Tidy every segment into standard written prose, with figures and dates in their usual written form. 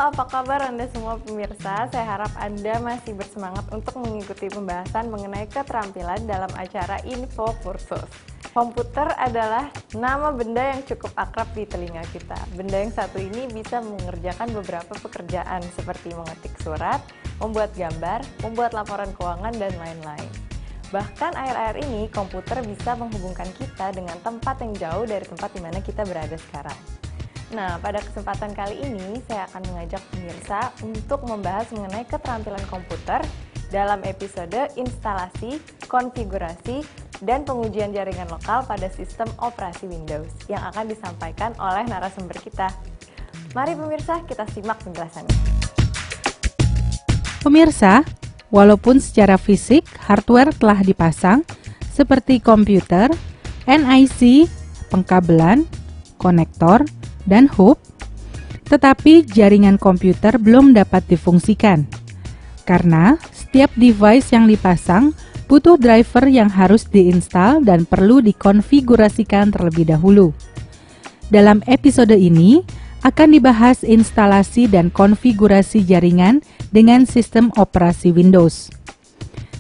apa kabar Anda semua pemirsa? Saya harap Anda masih bersemangat untuk mengikuti pembahasan mengenai keterampilan dalam acara Info Kursus. Komputer adalah nama benda yang cukup akrab di telinga kita. Benda yang satu ini bisa mengerjakan beberapa pekerjaan seperti mengetik surat, membuat gambar, membuat laporan keuangan, dan lain-lain. Bahkan akhir-akhir ini komputer bisa menghubungkan kita dengan tempat yang jauh dari tempat di mana kita berada sekarang. Nah, pada kesempatan kali ini saya akan mengajak pemirsa untuk membahas mengenai keterampilan komputer dalam episode instalasi, konfigurasi, dan pengujian jaringan lokal pada sistem operasi Windows yang akan disampaikan oleh narasumber kita. Mari pemirsa, kita simak penjelasannya. Pemirsa, walaupun secara fisik hardware telah dipasang seperti komputer, NIC, pengkabelan, konektor, dan hub, tetapi jaringan komputer belum dapat difungsikan karena setiap device yang dipasang butuh driver yang harus diinstal dan perlu dikonfigurasikan terlebih dahulu. Dalam episode ini akan dibahas instalasi dan konfigurasi jaringan dengan sistem operasi Windows.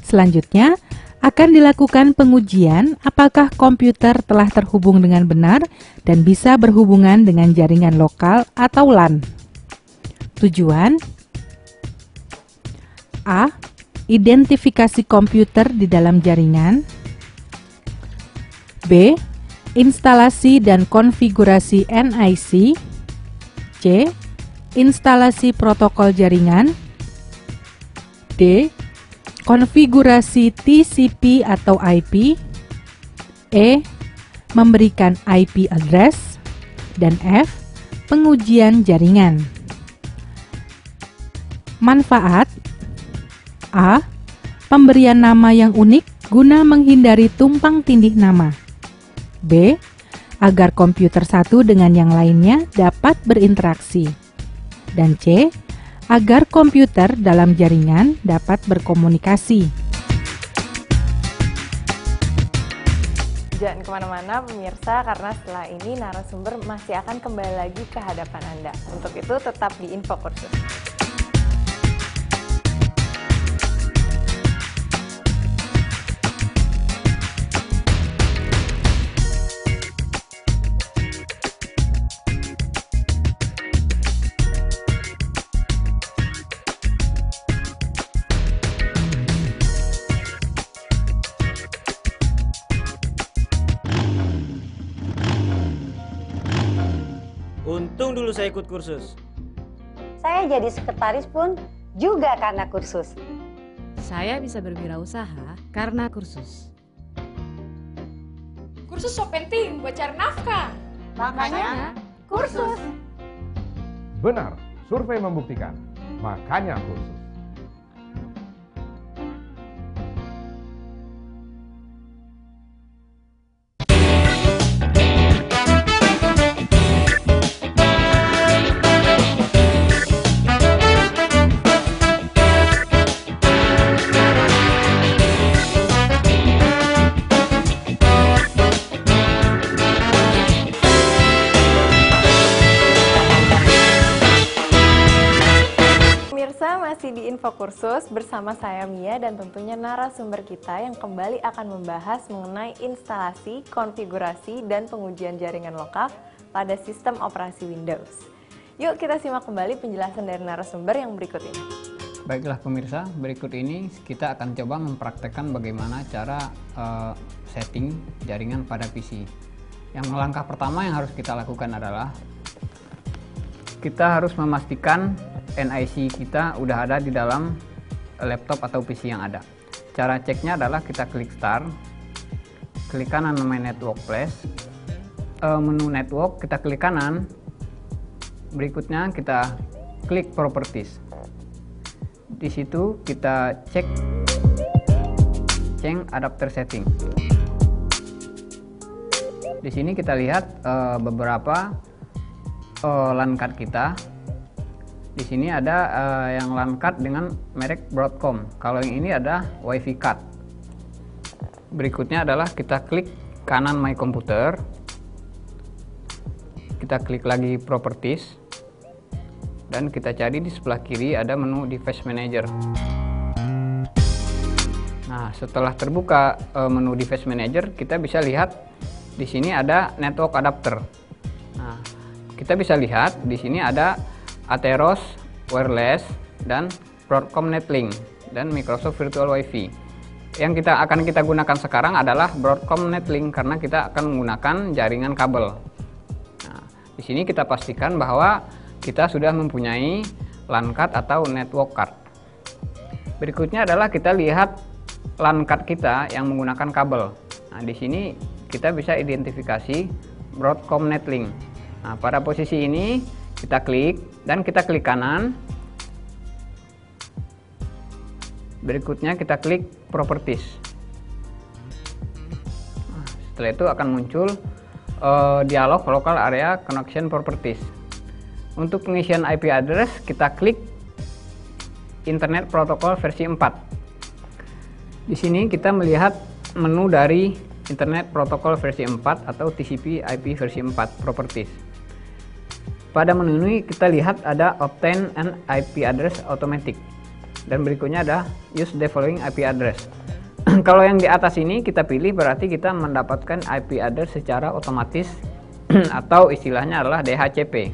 Selanjutnya akan dilakukan pengujian apakah komputer telah terhubung dengan benar dan bisa berhubungan dengan jaringan lokal atau LAN. Tujuan: A. Identifikasi komputer di dalam jaringan. B. Instalasi dan konfigurasi NIC. C. Instalasi protokol jaringan. D. Konfigurasi TCP atau IP. E. Memberikan IP address. Dan F. Pengujian jaringan. Manfaat: A. Pemberian nama yang unik guna menghindari tumpang tindih nama. B. Agar komputer satu dengan yang lainnya dapat berinteraksi. Dan C. Agar komputer dalam jaringan dapat berkomunikasi. Jangan kemana-mana pemirsa, karena setelah ini narasumber masih akan kembali lagi ke hadapan Anda. Untuk itu tetap di Info Kursus. Untung dulu saya ikut kursus. Saya jadi sekretaris pun juga karena kursus. Saya bisa berwirausaha karena kursus. Kursus so penting buat cari nafkah. Makanya kursus. Benar, survei membuktikan. Makanya kursus. Masih di Info Kursus bersama saya Mia dan tentunya narasumber kita yang kembali akan membahas mengenai instalasi, konfigurasi, dan pengujian jaringan lokal pada sistem operasi Windows. Yuk kita simak kembali penjelasan dari narasumber yang berikut ini. Baiklah pemirsa, berikut ini kita akan coba mempraktekkan bagaimana cara setting jaringan pada PC. Yang langkah pertama yang harus kita lakukan adalah kita harus memastikan NIC kita udah ada di dalam laptop atau PC yang ada. Cara ceknya adalah kita klik Start, klik kanan namanya Network Flash, menu Network kita klik kanan, berikutnya kita klik Properties. Di situ kita cek adapter setting. Di sini kita lihat beberapa LAN card kita. Di sini ada yang LAN card dengan merek Broadcom. Kalau yang ini ada WiFi card. Berikutnya adalah kita klik kanan My Computer. Kita klik lagi Properties. dan kita cari di sebelah kiri ada menu Device Manager. Nah, setelah terbuka menu Device Manager, kita bisa lihat di sini ada network adapter. Nah, kita bisa lihat di sini ada Atheros Wireless dan Broadcom Netlink dan Microsoft Virtual Wi-Fi. Yang akan kita gunakan sekarang adalah Broadcom Netlink karena kita akan menggunakan jaringan kabel. Nah, di sini kita pastikan bahwa kita sudah mempunyai LAN card atau network card. Berikutnya adalah kita lihat LAN card kita yang menggunakan kabel. Nah, di sini kita bisa identifikasi Broadcom Netlink. Nah, pada posisi ini kita klik dan kita klik kanan. Berikutnya kita klik Properties. Nah, setelah itu akan muncul dialog Local Area Connection Properties. Untuk pengisian IP address kita klik Internet Protocol versi 4. Di sini kita melihat menu dari Internet Protocol versi 4 atau TCP/IP versi 4 Properties. Pada menu ini kita lihat ada Obtain an IP Address Automatic dan berikutnya ada Use the following IP address. Kalau yang di atas ini kita pilih berarti kita mendapatkan IP address secara otomatis atau istilahnya adalah DHCP.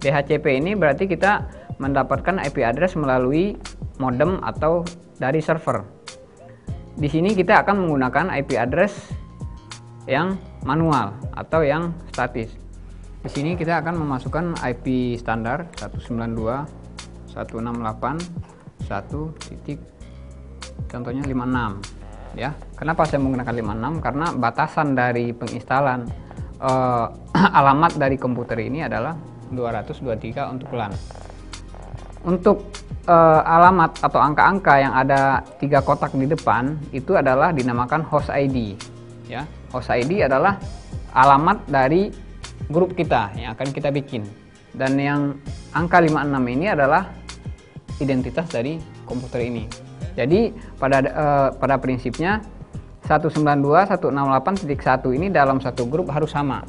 DHCP ini berarti kita mendapatkan IP address melalui modem atau dari server. Di sini kita akan menggunakan IP address yang manual atau yang statis. Di sini kita akan memasukkan IP standar 192.168.1. Contohnya 56 ya. Kenapa saya menggunakan 56? Karena batasan dari penginstalan alamat dari komputer ini adalah 223 untuk LAN. Untuk alamat atau angka-angka yang ada 3 kotak di depan itu adalah dinamakan host ID ya. Host ID adalah alamat dari grup kita yang akan kita bikin, dan yang angka 56 ini adalah identitas dari komputer ini. Jadi pada prinsipnya 192.168.1 ini dalam satu grup harus sama,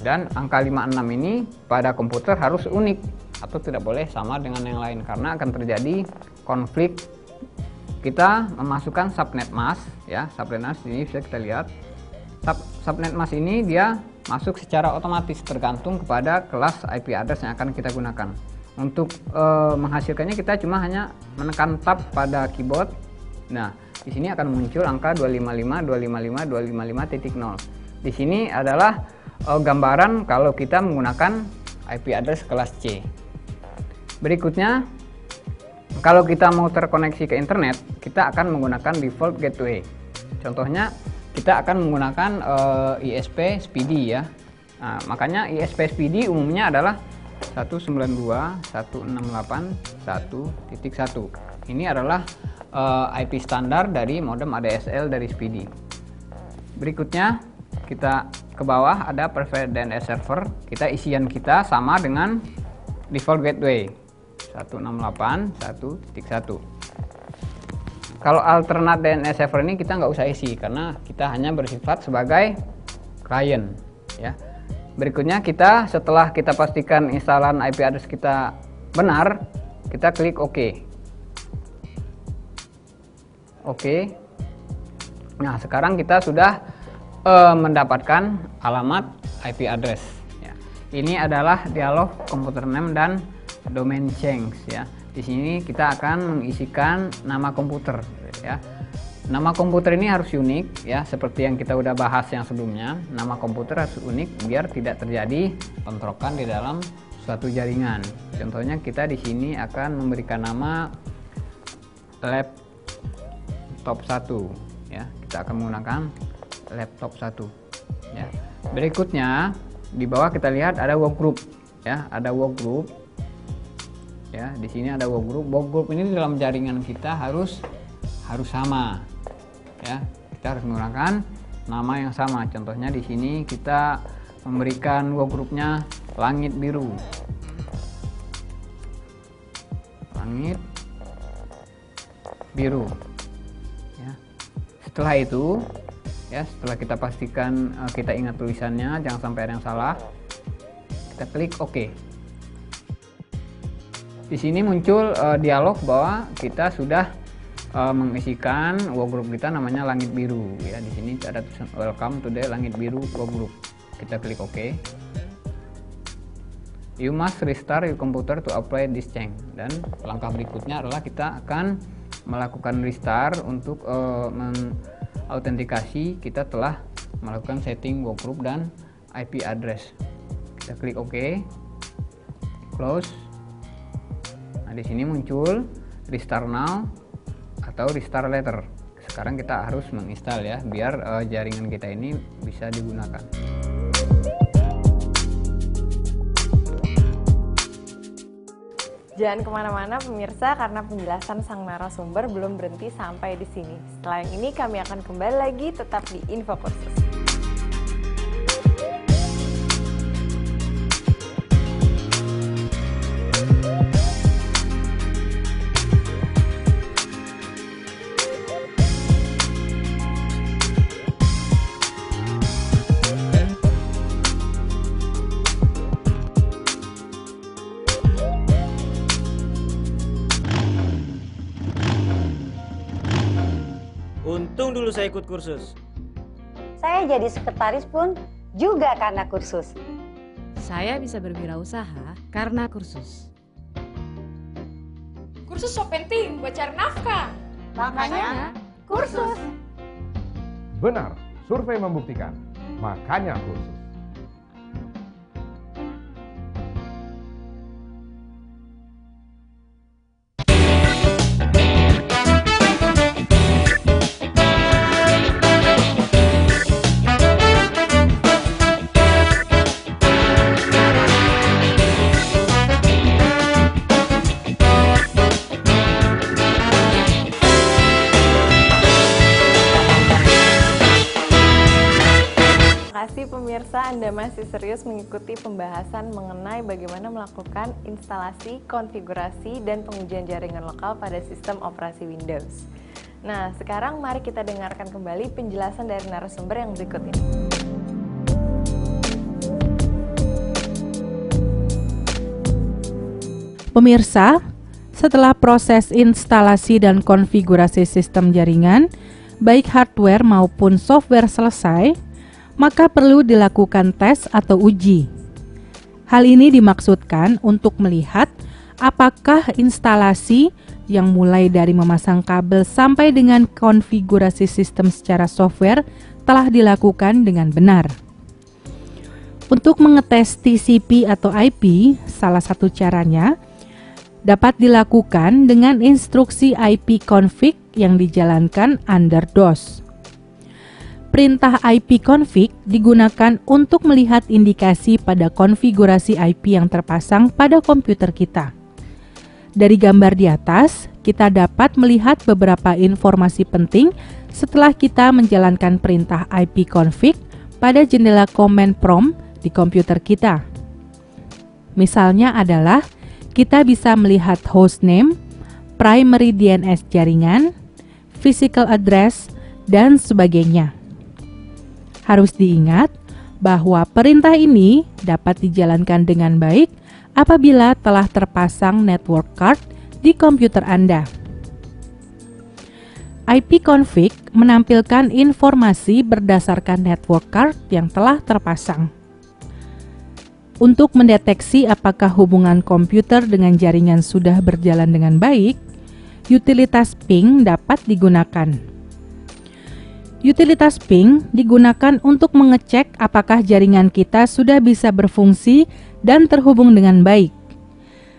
dan angka 56 ini pada komputer harus unik atau tidak boleh sama dengan yang lain karena akan terjadi konflik. Kita memasukkan subnet mask ya. Subnet mask ini bisa kita lihat. Subnet mask ini dia masuk secara otomatis tergantung kepada kelas IP address yang akan kita gunakan. Untuk menghasilkannya kita cuma hanya menekan tab pada keyboard. Nah, di sini akan muncul angka 255.255.255.0. Di sini adalah gambaran kalau kita menggunakan IP address kelas C. Berikutnya, kalau kita mau terkoneksi ke internet, kita akan menggunakan default gateway. Contohnya, kita akan menggunakan ISP Speedy ya. Nah, makanya ISP Speedy umumnya adalah 192.168.1.1. Ini adalah IP standar dari modem ADSL dari Speedy. Berikutnya, kita ke bawah ada private DNS server. Kita isian kita sama dengan default gateway 168.1.1. Kalau alternate DNS server ini kita nggak usah isi karena kita hanya bersifat sebagai klien ya. Berikutnya kita setelah kita pastikan instalan IP address kita benar, kita klik OK. Oke. Nah, sekarang kita sudah mendapatkan alamat IP address ya. Ini adalah dialog computer name dan domain change ya. Di sini kita akan mengisikan nama komputer ya. Nama komputer ini harus unik ya, seperti yang kita udah bahas yang sebelumnya. Nama komputer harus unik biar tidak terjadi bentrokan di dalam suatu jaringan. Contohnya kita di sini akan memberikan nama laptop 1 ya. Kita akan menggunakan laptop 1 ya. Berikutnya di bawah kita lihat ada workgroup ya, ada workgroup. Ya, di sini ada workgroup. Workgroup ini dalam jaringan kita harus sama. Ya, kita harus menggunakan nama yang sama. Contohnya di sini kita memberikan workgroupnya langit biru. Langit biru. Ya. Setelah itu, ya, setelah kita pastikan kita ingat tulisannya, jangan sampai ada yang salah. Kita klik OK. Di sini muncul dialog bahwa kita sudah mengisikan workgroup kita namanya Langit Biru ya. Di sini ada tulisan welcome to the Langit Biru workgroup. Kita klik OK. You must restart your computer to apply this change. Dan langkah berikutnya adalah kita akan melakukan restart untuk mengautentikasi kita telah melakukan setting workgroup dan IP address. Kita klik OK. Close. Nah, di sini muncul restart now atau restart later. Sekarang kita harus menginstal ya, biar jaringan kita ini bisa digunakan. Jangan kemana-mana pemirsa, karena penjelasan sang narasumber belum berhenti sampai di sini. Setelah yang ini kami akan kembali lagi tetap di Info Kursus. Untung dulu saya ikut kursus. Saya jadi sekretaris pun juga karena kursus. Saya bisa berwirausaha karena kursus. Kursus so penting buat cari nafkah. Makanya kursus. Benar, survei membuktikan. Makanya kursus. Pemirsa, Anda masih serius mengikuti pembahasan mengenai bagaimana melakukan instalasi, konfigurasi, dan pengujian jaringan lokal pada sistem operasi Windows. Nah, sekarang mari kita dengarkan kembali penjelasan dari narasumber yang berikut ini. Pemirsa, setelah proses instalasi dan konfigurasi sistem jaringan, baik hardware maupun software selesai, maka perlu dilakukan tes atau uji. Hal ini dimaksudkan untuk melihat apakah instalasi yang mulai dari memasang kabel sampai dengan konfigurasi sistem secara software telah dilakukan dengan benar. Untuk mengetes TCP atau IP, salah satu caranya dapat dilakukan dengan instruksi ipconfig yang dijalankan under DOS. Perintah ipconfig digunakan untuk melihat indikasi pada konfigurasi IP yang terpasang pada komputer kita. Dari gambar di atas, kita dapat melihat beberapa informasi penting setelah kita menjalankan perintah ipconfig pada jendela command prompt di komputer kita. Misalnya adalah kita bisa melihat hostname, primary DNS jaringan, physical address, dan sebagainya. Harus diingat bahwa perintah ini dapat dijalankan dengan baik apabila telah terpasang network card di komputer Anda. ipconfig menampilkan informasi berdasarkan network card yang telah terpasang. Untuk mendeteksi apakah hubungan komputer dengan jaringan sudah berjalan dengan baik, utilitas ping dapat digunakan. Utilitas ping digunakan untuk mengecek apakah jaringan kita sudah bisa berfungsi dan terhubung dengan baik.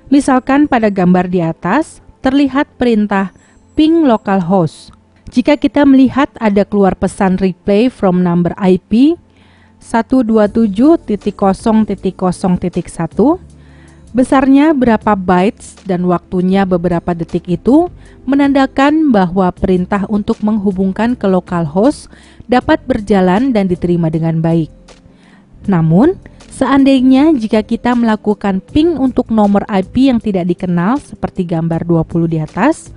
Misalkan pada gambar di atas terlihat perintah ping localhost. Jika kita melihat ada keluar pesan replay from number IP 127.0.0.1, besarnya berapa bytes dan waktunya beberapa detik itu menandakan bahwa perintah untuk menghubungkan ke localhost dapat berjalan dan diterima dengan baik. Namun, seandainya jika kita melakukan ping untuk nomor IP yang tidak dikenal seperti gambar 20 di atas,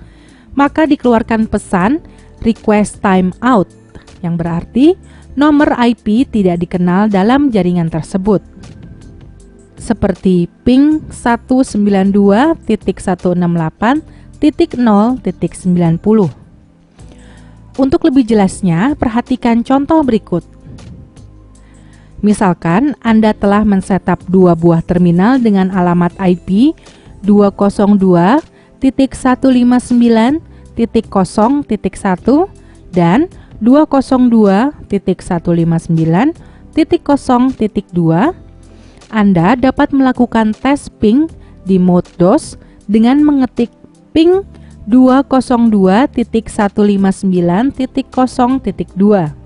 maka dikeluarkan pesan request timeout yang berarti nomor IP tidak dikenal dalam jaringan tersebut. seperti ping 192.168.0.90. Untuk lebih jelasnya, perhatikan contoh berikut. Misalkan Anda telah men-setup dua buah terminal dengan alamat IP 202.159.0.1 dan 202.159.0.2. Anda dapat melakukan tes ping di mode DOS dengan mengetik ping 202.159.0.2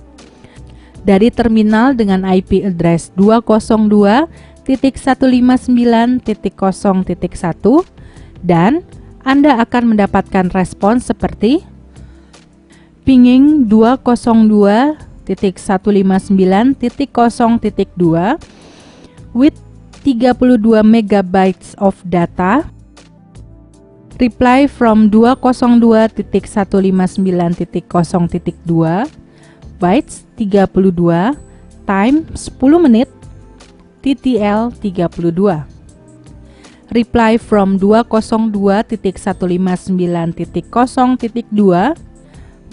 dari terminal dengan IP address 202.159.0.1 dan Anda akan mendapatkan respons seperti pinging 202.159.0.2 with 32 megabytes of data, reply from 202.159.0.2 bytes 32 time 10 menit TTL 32. Reply from 202.159.0.2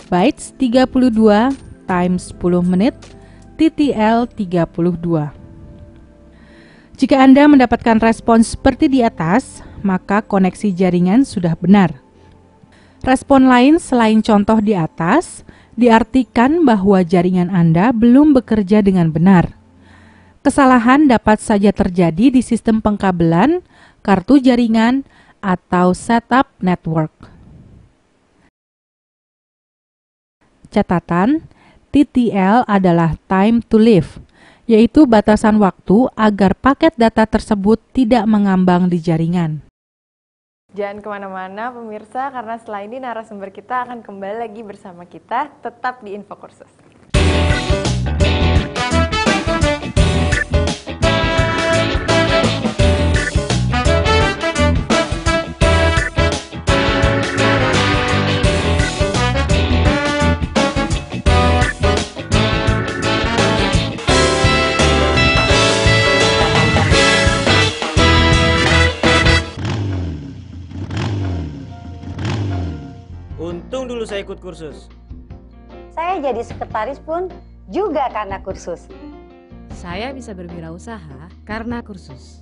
bytes 32 time 10 menit TTL 32. Jika Anda mendapatkan respons seperti di atas, maka koneksi jaringan sudah benar. Respon lain selain contoh di atas diartikan bahwa jaringan Anda belum bekerja dengan benar. Kesalahan dapat saja terjadi di sistem pengkabelan, kartu jaringan, atau setup network. Catatan, TTL adalah time to live, yaitu batasan waktu agar paket data tersebut tidak mengambang di jaringan. Jangan kemana-mana pemirsa, karena setelah ini narasumber kita akan kembali lagi bersama kita, tetap di Info Kursus. Untung dulu saya ikut kursus. Saya jadi sekretaris pun juga karena kursus. Saya bisa berwirausaha karena kursus.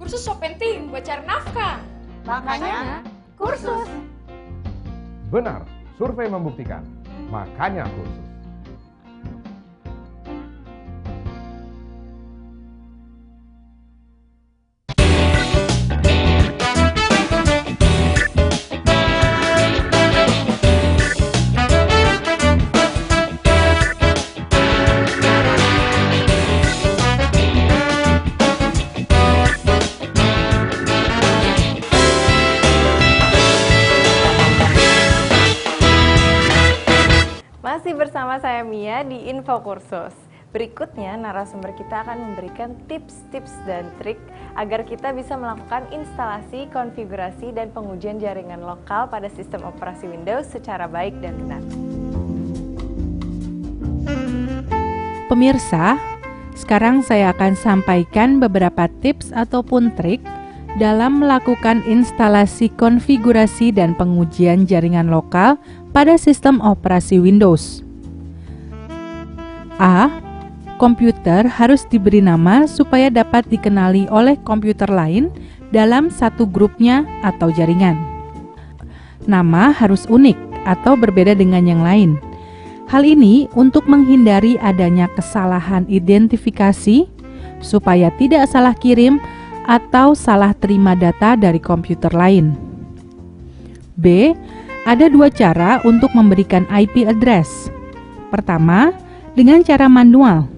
Kursus so penting buat cari nafkah. Makanya kursus. Benar, survei membuktikan. Makanya kursus. Masih bersama saya Mia di Info Kursus. Berikutnya narasumber kita akan memberikan tips-tips dan trik agar kita bisa melakukan instalasi, konfigurasi, dan pengujian jaringan lokal pada sistem operasi Windows secara baik dan benar. Pemirsa, sekarang saya akan sampaikan beberapa tips ataupun trik dalam melakukan instalasi, konfigurasi, dan pengujian jaringan lokal pada sistem operasi Windows. A. Komputer harus diberi nama supaya dapat dikenali oleh komputer lain dalam satu grupnya atau jaringan. Nama harus unik atau berbeda dengan yang lain. Hal ini untuk menghindari adanya kesalahan identifikasi supaya tidak salah kirim atau salah terima data dari komputer lain. B. Ada dua cara untuk memberikan IP address. Pertama, dengan cara manual.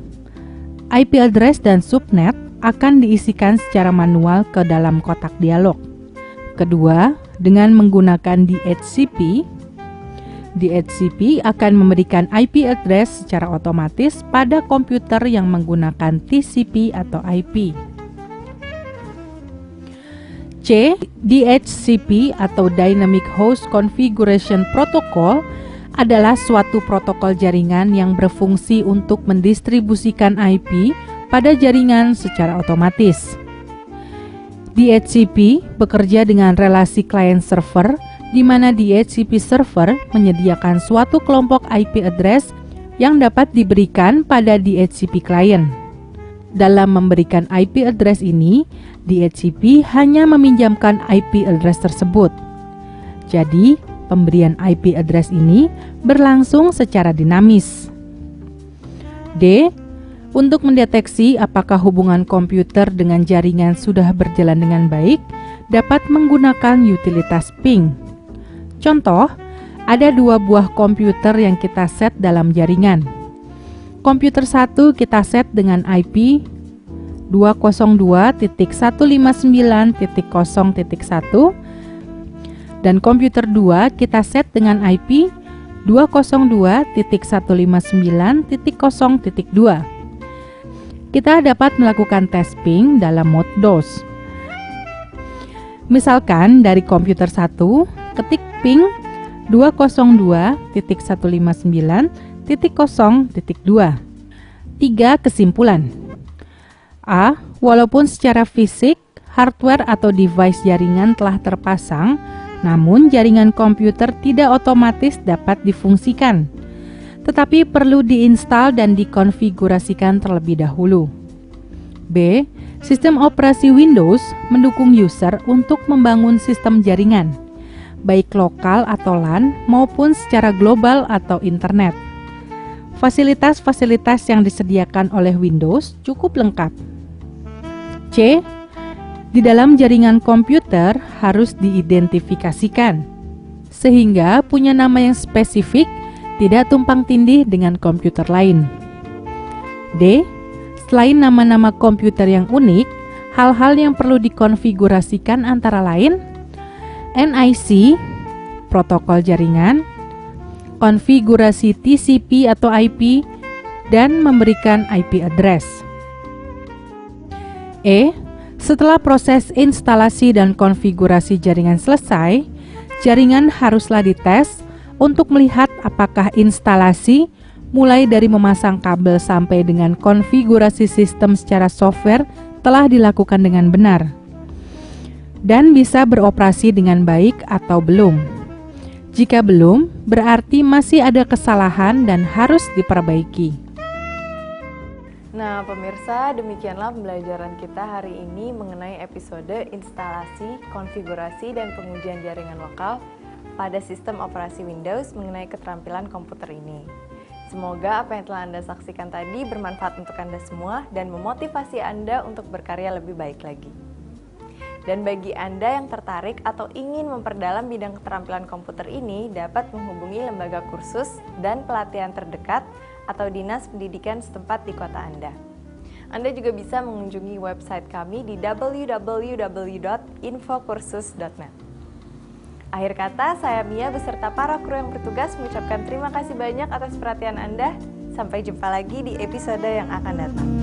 IP address dan subnet akan diisikan secara manual ke dalam kotak dialog. Kedua, dengan menggunakan DHCP. DHCP akan memberikan IP address secara otomatis pada komputer yang menggunakan TCP atau IP. C. DHCP atau Dynamic Host Configuration Protocol adalah suatu protokol jaringan yang berfungsi untuk mendistribusikan IP pada jaringan secara otomatis. DHCP bekerja dengan relasi client-server, di mana DHCP server menyediakan suatu kelompok IP address yang dapat diberikan pada DHCP client. Dalam memberikan IP address ini, DHCP hanya meminjamkan IP address tersebut. Jadi, pemberian IP address ini berlangsung secara dinamis. D. Untuk mendeteksi apakah hubungan komputer dengan jaringan sudah berjalan dengan baik, dapat menggunakan utilitas ping. Contoh, ada 2 buah komputer yang kita set dalam jaringan. Komputer 1 kita set dengan IP 202.159.0.1 dan komputer 2 kita set dengan IP 202.159.0.2. Kita dapat melakukan tes ping dalam mode DOS. Misalkan dari komputer 1, ketik ping 202.159.0.2. 3 kesimpulan. A. Walaupun secara fisik, hardware atau device jaringan telah terpasang, namun jaringan komputer tidak otomatis dapat difungsikan, tetapi perlu diinstal dan dikonfigurasikan terlebih dahulu. B. Sistem operasi Windows mendukung user untuk membangun sistem jaringan, baik lokal atau LAN maupun secara global atau internet. Fasilitas-fasilitas yang disediakan oleh Windows cukup lengkap. C. Di dalam jaringan komputer harus diidentifikasikan, sehingga punya nama yang spesifik, tidak tumpang tindih dengan komputer lain. D. Selain nama-nama komputer yang unik, hal-hal yang perlu dikonfigurasikan antara lain NIC, protokol jaringan, konfigurasi TCP atau IP, dan memberikan IP address. E. Setelah proses instalasi dan konfigurasi jaringan selesai, jaringan haruslah dites untuk melihat apakah instalasi, mulai dari memasang kabel sampai dengan konfigurasi sistem secara software, telah dilakukan dengan benar dan bisa beroperasi dengan baik atau belum. Jika belum, berarti masih ada kesalahan dan harus diperbaiki. Nah, pemirsa, demikianlah pembelajaran kita hari ini mengenai episode instalasi, konfigurasi, dan pengujian jaringan lokal pada sistem operasi Windows mengenai keterampilan komputer ini. Semoga apa yang telah Anda saksikan tadi bermanfaat untuk Anda semua dan memotivasi Anda untuk berkarya lebih baik lagi. Dan bagi Anda yang tertarik atau ingin memperdalam bidang keterampilan komputer ini, dapat menghubungi lembaga kursus dan pelatihan terdekat atau dinas pendidikan setempat di kota Anda. Anda juga bisa mengunjungi website kami di www.infokursus.net. Akhir kata, saya Mia beserta para kru yang bertugas mengucapkan terima kasih banyak atas perhatian Anda. Sampai jumpa lagi di episode yang akan datang.